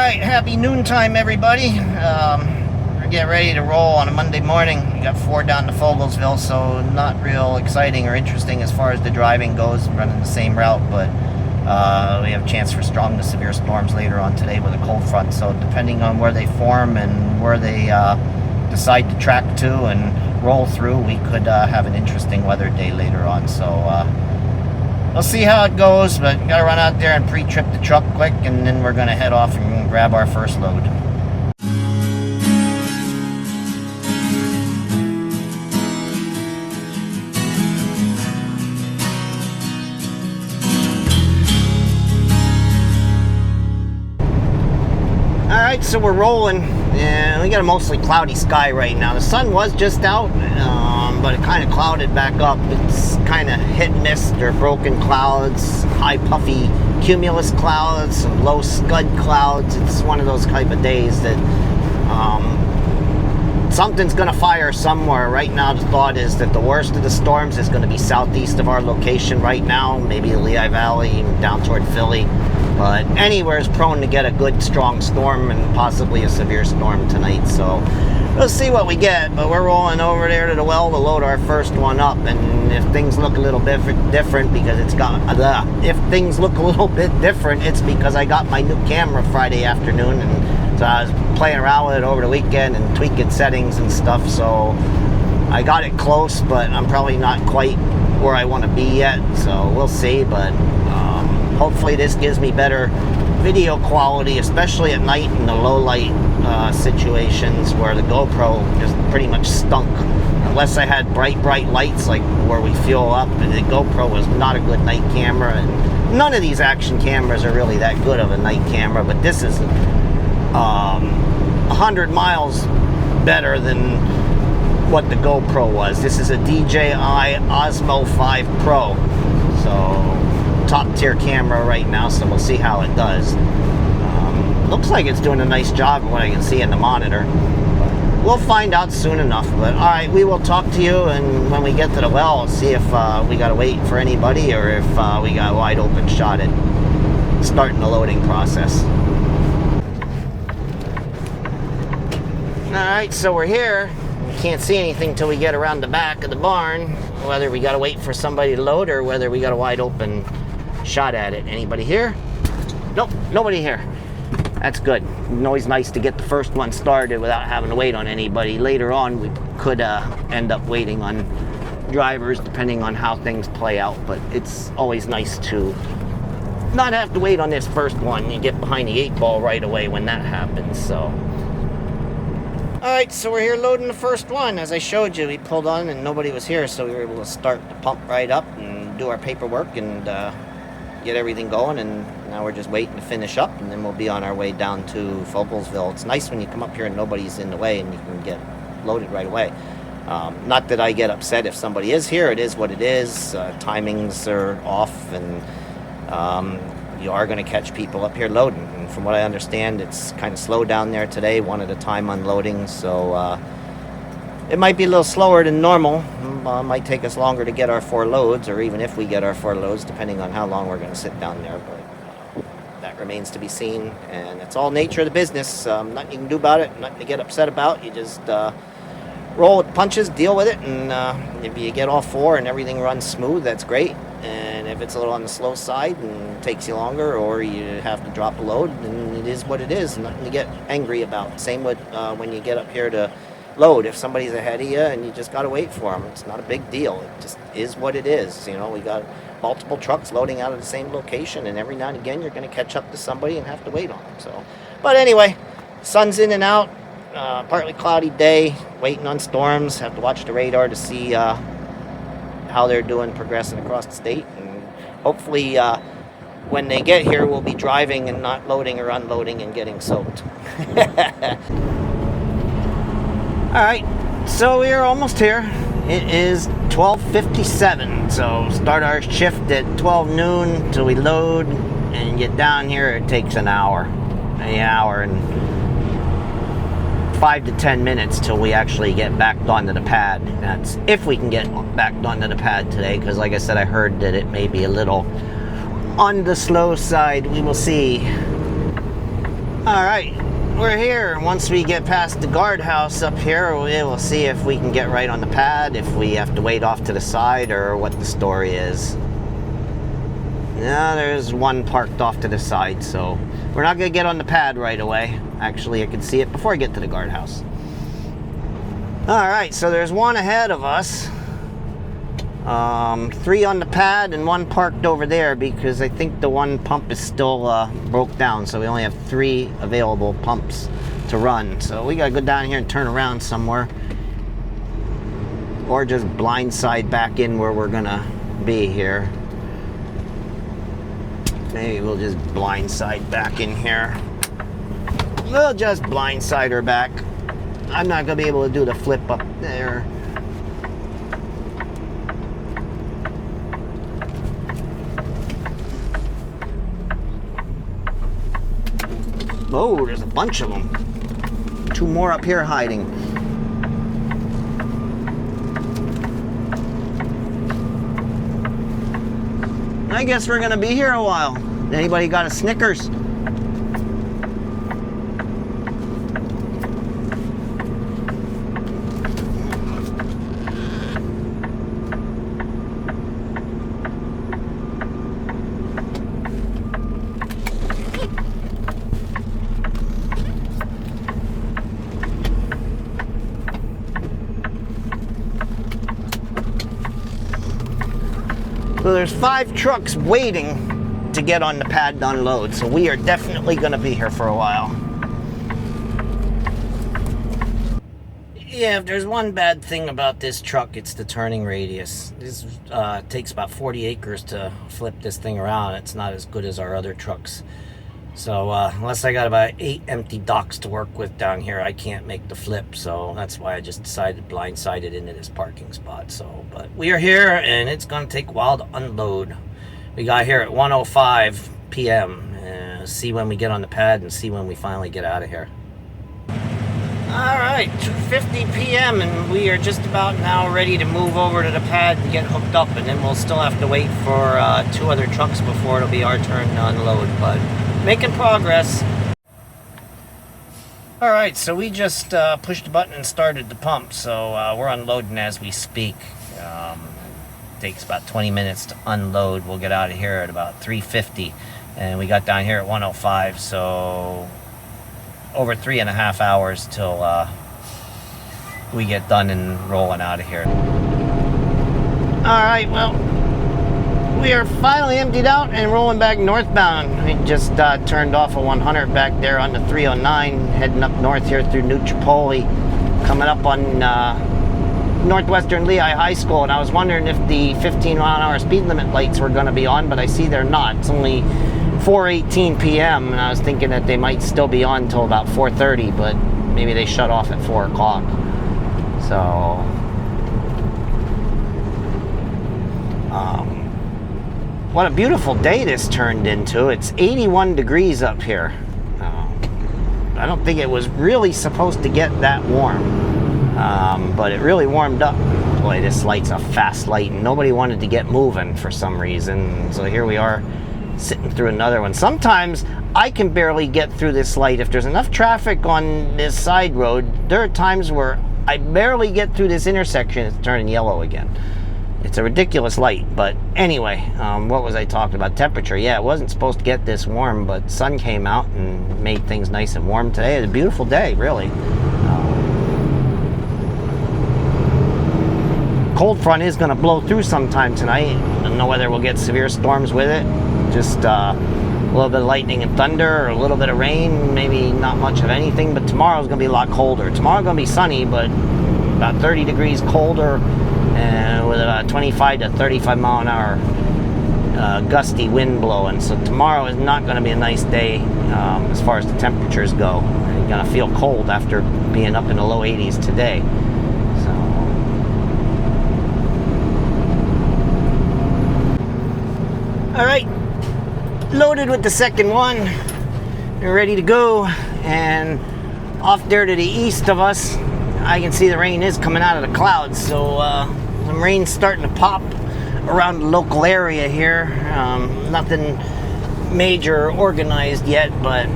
Alright, happy noontime, everybody. We're getting ready to roll on a Monday morning. We got 4 down to Fogelsville, so not real exciting or interesting as far as the driving goes, running the same route, but we have a chance for strong to severe storms later on today with a cold front, so depending on where they form and where they decide to track to and roll through, we could have an interesting weather day later on, so we'll see how it goes, but gotta run out there and pre-trip the truck quick, and then we're gonna head off and grab our first load. Alright, so we're rolling, and we got a mostly cloudy sky right now. The sun was just out, but it kind of clouded back up. It's kind of hit and miss. There are broken clouds, high puffy cumulus clouds, some low scud clouds. It's one of those type of days that something's going to fire somewhere. Right now the thought is that the worst of the storms is going to be southeast of our location right now, maybe the Lehigh Valley, down toward Philly. But anywhere is prone to get a good strong storm and possibly a severe storm tonight. So we'll see what we get. But we're rolling over there to the well to load our first one up. And if things look a little bit different, because it's got if things look a little bit different, it's because I got my new camera Friday afternoon, and so I was playing around with it over the weekend and tweaking settings and stuff. So I got it close, but I'm probably not quite where I want to be yet. So we'll see. But hopefully this gives me better video quality, especially at night in the low light situations where the GoPro just pretty much stunk. Unless I had bright lights like where we fuel up, and the GoPro was not a good night camera. And none of these action cameras are really that good of a night camera, but this is 100 miles better than what the GoPro was. This is a DJI Osmo 5 Pro. So top tier camera right now, so we'll see how it does. Looks like it's doing a nice job of what I can see in the monitor. We'll find out soon enough. But alright, we will talk to you, and when we get to the well, see if we gotta wait for anybody or if we got a wide open shot at starting the loading process. Alright, so we're here. We can't see anything till we get around the back of the barn, whether we gotta wait for somebody to load or whether we got a wide open shot at it. Anybody here? Nope, nobody here. That's good. It's always nice to get the first one started without having to wait on anybody. Later on, we could end up waiting on drivers depending on how things play out, but it's always nice to not have to wait on this first one. You get behind the 8 ball right away when that happens. So alright, so we're here loading the first one. As I showed you, we pulled on and nobody was here, so we were able to start the pump right up and do our paperwork and get everything going, and now we're just waiting to finish up, and then we'll be on our way down to Fogelsville. It's nice when you come up here and nobody's in the way and you can get loaded right away. Not that I get upset if somebody is here. It is what it is. Timings are off, and you are going to catch people up here loading. And from what I understand, it's kind of slow down there today, one at a time unloading, so it might be a little slower than normal. Might take us longer to get our 4 loads, or even if we get our 4 loads, depending on how long we're going to sit down there. But that remains to be seen, and it's all nature of the business. Nothing you can do about it, nothing to get upset about. You just roll with the punches, deal with it, and if you get all 4 and everything runs smooth, that's great. And if it's a little on the slow side and takes you longer, or you have to drop a load, then it is what it is. Nothing to get angry about. Same with when you get up here to load. If somebody's ahead of you and you just got to wait for them, it's not a big deal. It just is what it is. You know, we got multiple trucks loading out of the same location, and every now and again you're going to catch up to somebody and have to wait on them. So, but anyway, sun's in and out. Partly cloudy day, waiting on storms. Have to watch the radar to see how they're doing progressing across the state, and hopefully when they get here we'll be driving and not loading or unloading and getting soaked. Alright, so we are almost here. It is 12:57, so start our shift at 12 noon till we load and get down here. It takes an hour and 5 to 10 minutes till we actually get back onto the pad. That's if we can get back onto the pad today, because like I said, I heard that it may be a little on the slow side. We will see. All right, we're here. Once we get past the guardhouse up here, we'll see if we can get right on the pad, if we have to wait off to the side, or what the story is. No, there's one parked off to the side, so we're not going to get on the pad right away. Actually, I can see it before I get to the guardhouse. All right, so there's one ahead of us. 3 on the pad and 1 parked over there because I think the one pump is still broke down, so we only have 3 available pumps to run. So we gotta go down here and turn around somewhere, or just blindside back in where we're gonna be here. Maybe we'll just blindside back in here. We'll just blindside her back. I'm not gonna be able to do the flip up there. Oh, there's a bunch of them. 2 more up here hiding. I guess we're gonna be here a while. Anybody got a Snickers? So there's 5 trucks waiting to get on the pad to unload, so we are definitely going to be here for a while. Yeah, if there's one bad thing about this truck, it's the turning radius. This takes about 40 acres to flip this thing around. It's not as good as our other trucks. So unless I got about 8 empty docks to work with down here, I can't make the flip. So that's why I just decided to blindside it into this parking spot. So, but we are here, and it's going to take a while to unload. We got here at 1:05 p.m. See when we get on the pad and see when we finally get out of here. All right, 2:50 p.m. and we are just about now ready to move over to the pad and get hooked up, and then we'll still have to wait for 2 other trucks before it'll be our turn to unload, but making progress. All right, so we just pushed the button and started the pump, so we're unloading as we speak. Takes about 20 minutes to unload. We'll get out of here at about 3:50, and we got down here at 1:05, so over 3.5 hours till we get done and rolling out of here. All right, well, we are finally emptied out and rolling back northbound. We just turned off a 100 back there on the 309, heading up north here through New Tripoli, coming up on Northwestern Lehigh High School, and I was wondering if the 15-mile-an-hour speed limit lights were going to be on, but I see they're not. It's only 4:18 p.m. and I was thinking that they might still be on until about 4:30, but maybe they shut off at 4 o'clock. So what a beautiful day this turned into. It's 81 degrees up here. I don't think it was really supposed to get that warm, but it really warmed up. Boy, this light's a fast light, and nobody wanted to get moving for some reason, so here we are sitting through another one. Sometimes I can barely get through this light. If there's enough traffic on this side road, there are times where I barely get through this intersection. It's turning yellow again. It's a ridiculous light, but anyway, what was I talking about? Temperature. Yeah, it wasn't supposed to get this warm, but sun came out and made things nice and warm today. It's a beautiful day, really. Cold front is going to blow through sometime tonight. I don't know whether we'll get severe storms with it. Just a little bit of lightning and thunder, or a little bit of rain, maybe not much of anything, but tomorrow's going to be a lot colder. Tomorrow's going to be sunny, but about 30 degrees colder, and with about 25 to 35 mile an hour gusty wind blowing. So tomorrow is not going to be a nice day as far as the temperatures go. You're going to feel cold after being up in the low 80s today. So all right, loaded with the second one. We're ready to go, and off there to the east of us, I can see the rain is coming out of the clouds, so some rain's starting to pop around the local area here. Nothing major organized yet, but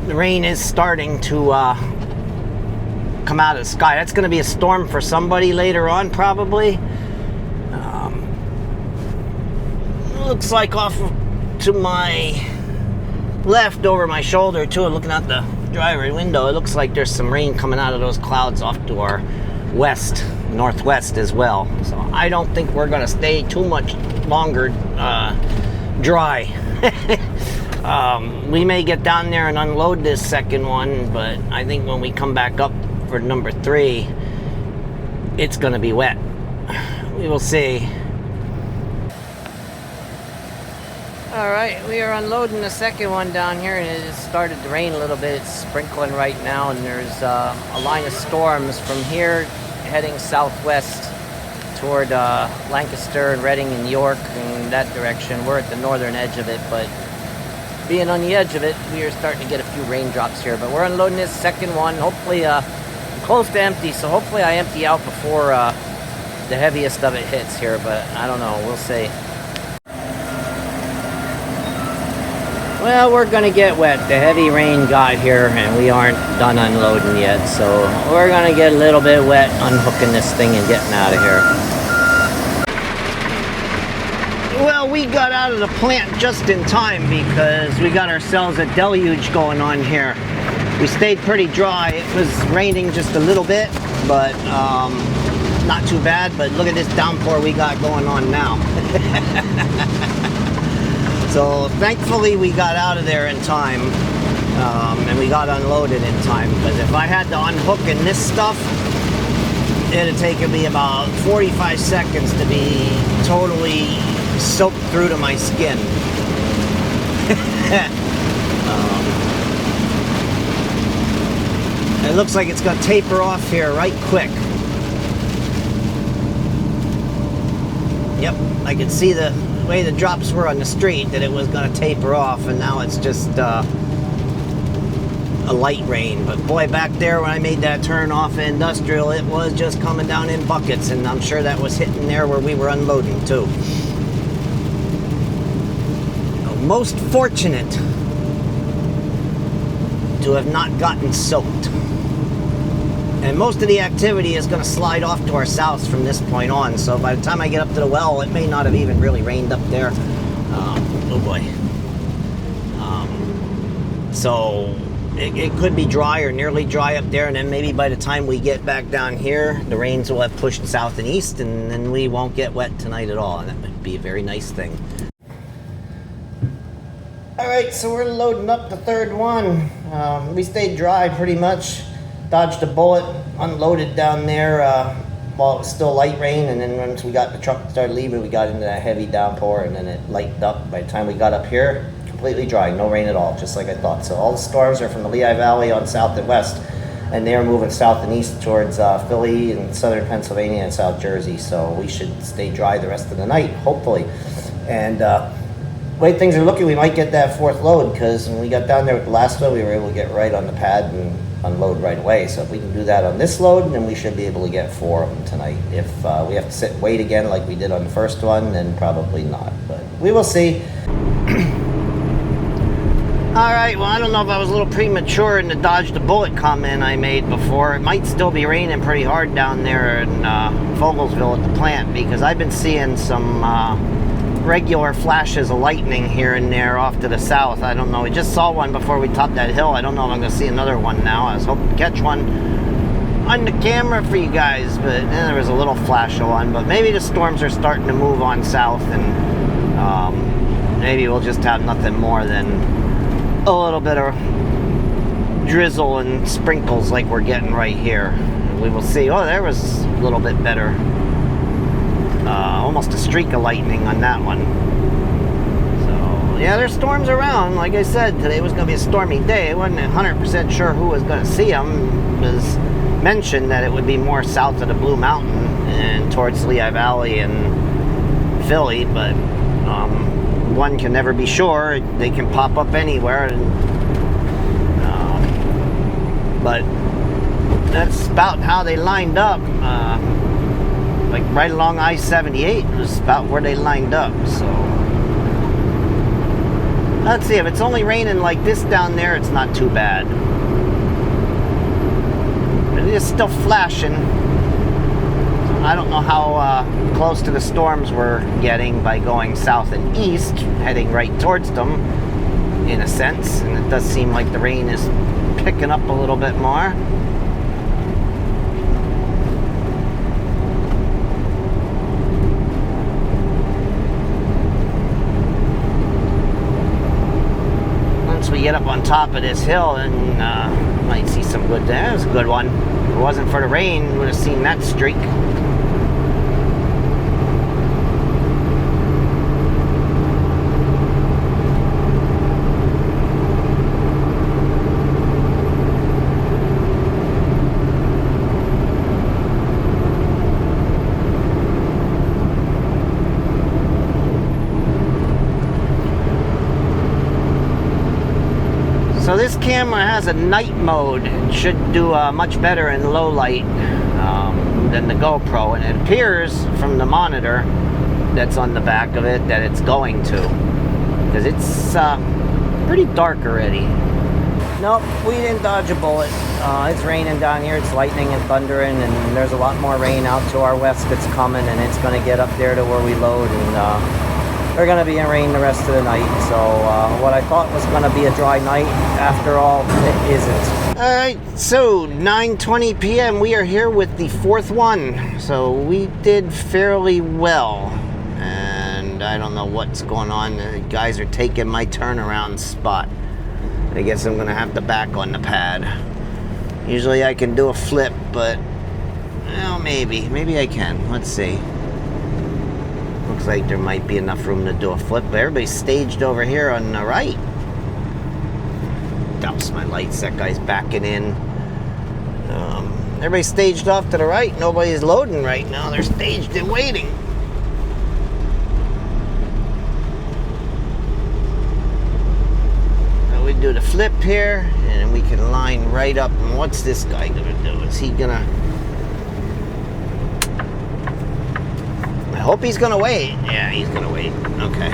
the rain is starting to come out of the sky. That's going to be a storm for somebody later on, probably. Looks like off to my left over my shoulder too, looking out the driver's window, it looks like there's some rain coming out of those clouds off to our west, northwest as well. So I don't think we're going to stay too much longer dry. We may get down there and unload this second one, but I think when we come back up for number 3, it's going to be wet. We will see. Alright, we are unloading the second one down here, and it has started to rain a little bit. It's sprinkling right now, and there's a line of storms from here heading southwest toward Lancaster and Reading and York and that direction. We're at the northern edge of it, but being on the edge of it, we are starting to get a few raindrops here. But we're unloading this second one, hopefully close to empty, so hopefully I empty out before the heaviest of it hits here, but I don't know, we'll see. Well, we're gonna get wet. The heavy rain got here and we aren't done unloading yet, so we're gonna get a little bit wet unhooking this thing and getting out of here. Well, we got out of the plant just in time because we got ourselves a deluge going on here. We stayed pretty dry. It was raining just a little bit, but not too bad. But look at this downpour we got going on now. So thankfully we got out of there in time, and we got unloaded in time. But if I had to unhook in this stuff, it'd take me about 45 seconds to be totally soaked through to my skin. It looks like it's going to taper off here right quick. Yep, I can see the way the drops were on the street that it was going to taper off, and now it's just a light rain. But boy, back there when I made that turn off Industrial, it was just coming down in buckets, and I'm sure that was hitting there where we were unloading too. Most fortunate to have not gotten soaked. And most of the activity is going to slide off to our south from this point on. So by the time I get up to the well, it may not have even really rained up there. Oh boy. So it could be dry or nearly dry up there. And then maybe by the time we get back down here, the rains will have pushed south and east. And then we won't get wet tonight at all. And that would be a very nice thing. Alright, so we're loading up the third one. We stayed dry pretty much. Dodged a bullet, unloaded down there while it was still light rain, and then once we got the truck started leaving, we got into that heavy downpour, and then it lightened up. By the time we got up here, completely dry, no rain at all, just like I thought. So all the storms are from the Lehigh Valley on south and west, and they're moving south and east towards Philly and southern Pennsylvania and South Jersey. So we should stay dry the rest of the night, hopefully. And the way things are looking, we might get that fourth load, because when we got down there with the last one, we were able to get right on the pad and unload right away. So if we can do that on this load, then we should be able to get 4 of them tonight. If we have to sit and wait again like we did on the first one, then probably not, but we will see. Alright, well, I don't know if I was a little premature in the dodge the bullet comment I made before. It might still be raining pretty hard down there in Fogelsville at the plant, because I've been seeing some regular flashes of lightning here and there off to the south. I don't know, we just saw one before we topped that hill. I don't know if I'm going to see another one now. I was hoping to catch one on the camera for you guys, but there was a little flash of one. But maybe the storms are starting to move on south, and maybe we'll just have nothing more than a little bit of drizzle and sprinkles like we're getting right here. We will see. Oh, there was a little bit better. Almost a streak of lightning on that one. So yeah, there's storms around. Like I said, today was going to be a stormy day. I wasn't 100% sure who was going to see them. It was mentioned that it would be more south of the Blue Mountain and towards Lehigh Valley and Philly, but one can never be sure. They can pop up anywhere, and, but that's about how they lined up. Like right along I-78 was about where they lined up. So Let's see, if it's only raining like this down there, it's not too bad. But it is still flashing. I don't know how close to the storms we're getting by going south and east, heading right towards them, in a sense. And it does seem like the rain is picking up a little bit more. Once we get up on top of this hill, and might see some good there. That was a good one. If it wasn't for the rain, we would have seen that streak. So this camera has a night mode. It should do much better in low light than the GoPro, and it appears from the monitor that's on the back of it that it's going to, because it's pretty dark already. Nope, we didn't dodge a bullet. It's raining down here, it's lightning and thundering, and there's a lot more rain out to our west that's coming, and it's going to get up there to where we load, and we're going to be in rain the rest of the night. So what I thought was going to be a dry night, after all, it isn't. Alright, so 9:20 p.m. we are here with the fourth one. So we did fairly well. And I don't know what's going on. The guys are taking my turnaround spot. I guess I'm going to have to back on the pad. Usually I can do a flip, but well, maybe I can. Let's see. Looks like there might be enough room to do a flip, but everybody's staged over here on the right. Douse my lights, that guy's backing in. Everybody's staged off to the right. Nobody's loading right now. They're staged and waiting. Now we do the flip here, and we can line right up. And what's this guy gonna do? Is he gonna... I hope he's gonna wait. Yeah, he's gonna wait. Okay.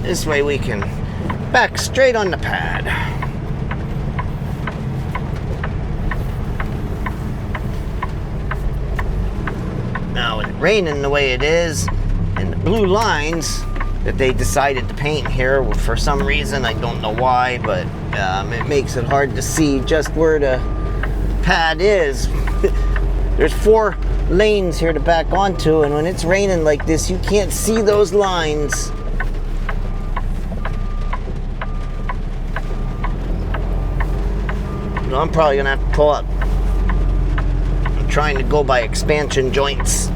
This way we can back straight on the pad. Now, with it raining the way it is, and the blue lines that they decided to paint here, for some reason, I don't know why, but it makes it hard to see just where the pad is. There's 4 lanes here to back onto, and when it's raining like this, you can't see those lines. I'm probably gonna have to pull up. I'm trying to go by expansion joints.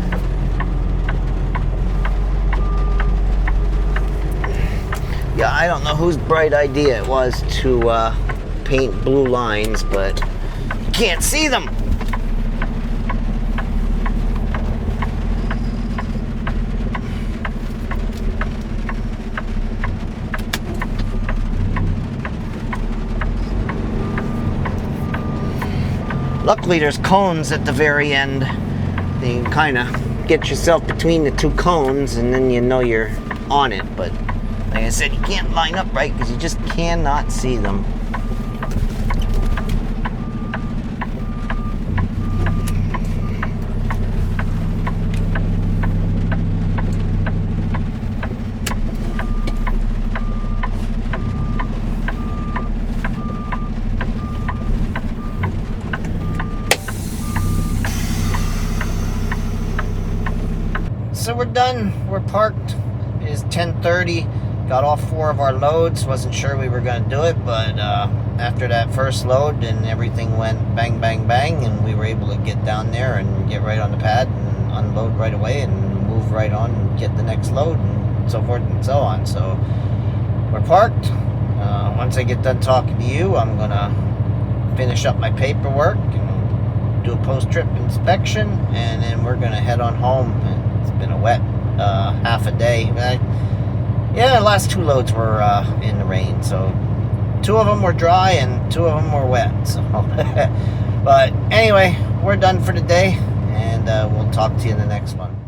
Yeah, I don't know whose bright idea it was to paint blue lines, but you can't see them. Luckily, there's cones at the very end. You can kind of get yourself between the 2 cones, and then you know you're on it. But like I said, you can't line up right because you just cannot see them. So we're done. We're parked. It is 10:30. Got all 4 of our loads. Wasn't sure we were going to do it, but after that first load, and everything went bang, bang, bang, and we were able to get down there and get right on the pad and unload right away and move right on and get the next load and so forth and so on. So we're parked. Once I get done talking to you, I'm going to finish up my paperwork and do a post-trip inspection, and then we're going to head on home. It's been a wet half a day. Yeah, the last 2 loads were in the rain, so 2 of them were dry and 2 of them were wet. So, but anyway, we're done for today, and we'll talk to you in the next one.